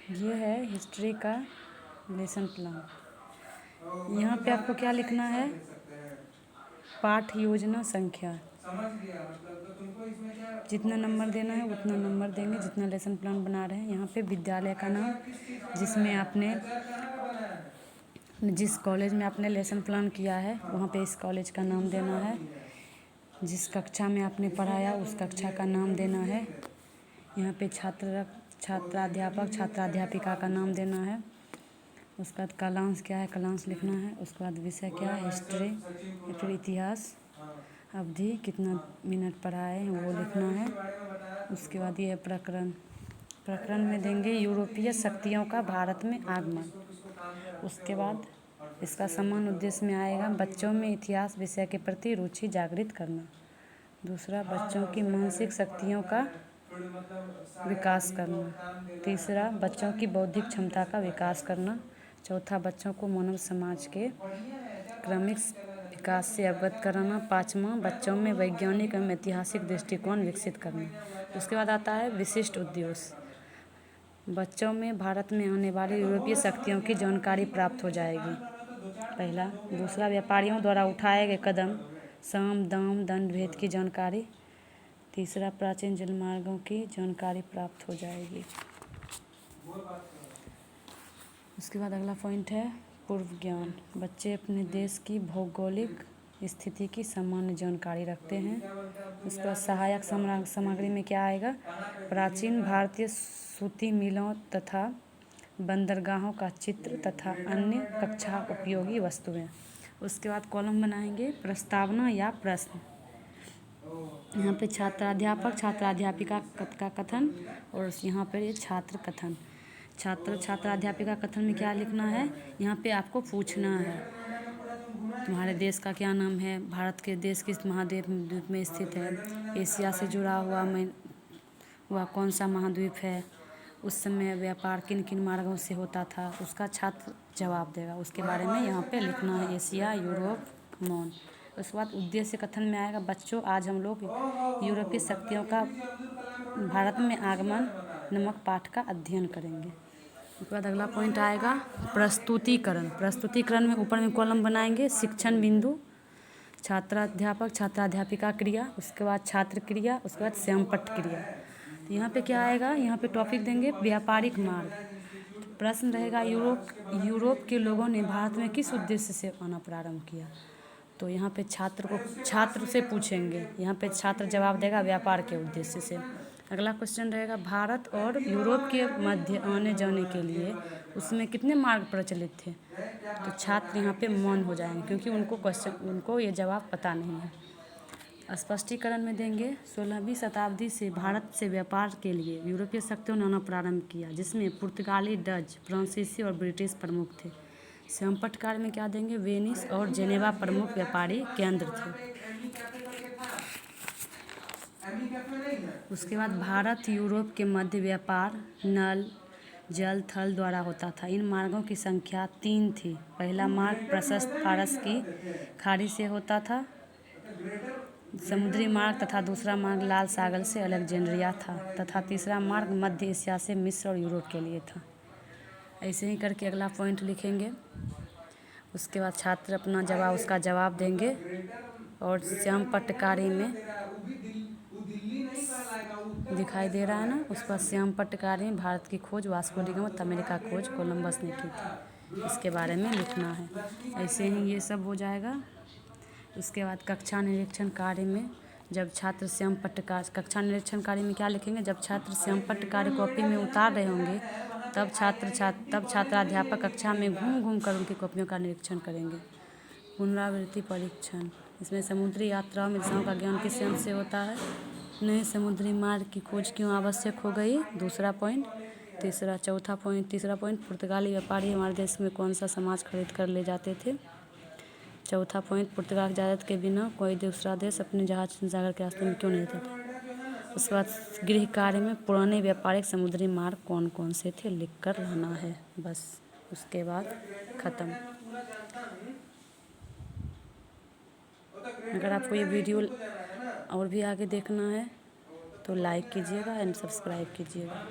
ये है हिस्ट्री का लेसन प्लान। यहाँ पे आपको क्या लिखना है, पाठ योजना संख्या, जितना नंबर देना है उतना नंबर देंगे, जितना लेसन प्लान बना रहे हैं। यहाँ पे विद्यालय का नाम, जिसमें आपने जिस कॉलेज में आपने लेसन प्लान किया है वहाँ पे इस कॉलेज का नाम देना है। जिस कक्षा में आपने पढ़ाया उस कक्षा का नाम देना है। यहाँ पे छात्राध्यापक छात्राध्यापिका का नाम देना है। उसके बाद कालांश क्या है, कालांश लिखना है। उसके बाद विषय क्या है, हिस्ट्री या फिर इतिहास। अवधि कितना मिनट पढ़ाए हैं वो लिखना है। उसके बाद ये प्रकरण, प्रकरण में देंगे यूरोपीय शक्तियों का भारत में आगमन। उसके बाद इसका समान उद्देश्य में आएगा बच्चों में इतिहास विषय के प्रति रुचि जागृत करना। दूसरा, बच्चों की मानसिक शक्तियों का विकास करना। तीसरा, बच्चों की बौद्धिक क्षमता का विकास करना। चौथा, बच्चों को मानव समाज के क्रमिक विकास से अवगत कराना। पाँचवा, बच्चों में वैज्ञानिक एवं ऐतिहासिक दृष्टिकोण विकसित करना। उसके बाद आता है विशिष्ट उद्देश्य। बच्चों में भारत में आने वाली यूरोपीय शक्तियों की जानकारी प्राप्त हो जाएगी, पहला। दूसरा, व्यापारियों द्वारा उठाए गए कदम, साम दाम दंड भेद की जानकारी। तीसरा, प्राचीन जलमार्गों की जानकारी प्राप्त हो जाएगी। उसके बाद अगला पॉइंट है पूर्व ज्ञान। बच्चे अपने देश की भौगोलिक स्थिति की सामान्य जानकारी रखते हैं। उसके बाद सहायक सामग्री में क्या आएगा, प्राचीन भारतीय सूती मिलों तथा बंदरगाहों का चित्र तथा अन्य कक्षा उपयोगी वस्तुएं। उसके बाद कॉलम बनाएंगे प्रस्तावना या प्रश्न। यहाँ पे छात्राध्यापक छात्राध्यापिका का कथन और यहाँ पर ये छात्र कथन। छात्र छात्राध्यापिका कथन में क्या लिखना है, यहाँ पे आपको पूछना है तुम्हारे देश का क्या नाम है, भारत के देश किस महाद्वीप में स्थित है, एशिया से जुड़ा हुआ कौन सा महाद्वीप है, उस समय व्यापार किन किन मार्गों से होता था, उसका छात्र जवाब देगा। उसके बारे में यहाँ पे लिखना है, एशिया, यूरोप, मॉन। उसके बाद उद्देश्य कथन में आएगा, बच्चों आज हम लोग यूरोपीय शक्तियों का भारत में आगमन नामक पाठ का अध्ययन करेंगे। उसके बाद अगला पॉइंट आएगा प्रस्तुतिकरण। प्रस्तुतिकरण में ऊपर में कॉलम बनाएंगे शिक्षण बिंदु, छात्राध्यापक छात्राध्यापिका क्रिया, उसके बाद छात्र क्रिया, उसके बाद श्यामपट्ट क्रिया। तो यहाँ पे क्या आएगा, यहाँ पे टॉपिक देंगे व्यापारिक मार्ग। तो प्रश्न रहेगा यूरोप के लोगों ने भारत में किस उद्देश्य से आना प्रारंभ किया। तो यहाँ पे छात्र से पूछेंगे, यहाँ पे छात्र जवाब देगा व्यापार के उद्देश्य से। अगला क्वेश्चन रहेगा भारत और यूरोप के मध्य आने जाने के लिए उसमें कितने मार्ग प्रचलित थे। तो छात्र यहाँ पे मौन हो जाएंगे क्योंकि उनको ये जवाब पता नहीं है। स्पष्टीकरण में देंगे 16वीं शताब्दी से भारत से व्यापार के लिए यूरोपीय शक्तियों ने आना प्रारंभ किया, जिसमें पुर्तगाली, डच, फ्रांसीसी और ब्रिटिश प्रमुख थे। श्यामपट्ट काल में क्या देंगे, वेनिस और जेनेवा प्रमुख व्यापारी केंद्र थे। उसके बाद भारत यूरोप के मध्य व्यापार नल, जल, थल द्वारा होता था। इन मार्गों की संख्या 3 थी। पहला मार्ग प्रशस्त फारस की खाड़ी से होता था, समुद्री मार्ग, तथा दूसरा मार्ग लाल सागर से अलेक्जेंड्रिया था, तथा तीसरा मार्ग मध्य एशिया से मिस्र और यूरोप के लिए था। ऐसे ही करके अगला पॉइंट लिखेंगे। उसके बाद छात्र अपना उसका जवाब देंगे। और श्यामपट्टकारी में दिखाई दे रहा है ना, उस पर श्यामपट्टकारी में भारत की खोज वास्को डी गामा, अमेरिका खोज कोलंबस ने की थी, इसके बारे में लिखना है। ऐसे ही ये सब हो जाएगा। उसके बाद कक्षा निरीक्षण कार्य में जब छात्र श्यामपट्टकार कक्षा निरीक्षण कार्य में क्या लिखेंगे, जब छात्र श्यामपट्ट कार्य कॉपी में उतार रहे होंगे तब छात्राध्यापक कक्षा में घूम घूम कर उनकी कॉपियों का निरीक्षण करेंगे। पुनरावृत्ति परीक्षण, इसमें समुद्री यात्राओं में दिशाओं का ज्ञान किस यंत्र से होता है, नए समुद्री मार्ग की खोज क्यों आवश्यक हो गई, दूसरा पॉइंट। तीसरा पॉइंट पुर्तगाली व्यापारी हमारे देश में कौन सा समाज खरीद कर ले जाते थे। चौथा पॉइंट, पुर्तगाल की इजाज़त के बिना कोई दूसरा देश अपने जहाज सागर के रास्ते में क्यों नहीं रहते थे। उसके बाद गृह कार्य में पुराने व्यापारिक समुद्री मार्ग कौन कौन से थे लिख कर लाना है, बस उसके बाद ख़त्म। अगर आपको ये वीडियो और भी आगे देखना है तो लाइक कीजिएगा एंड सब्सक्राइब कीजिएगा।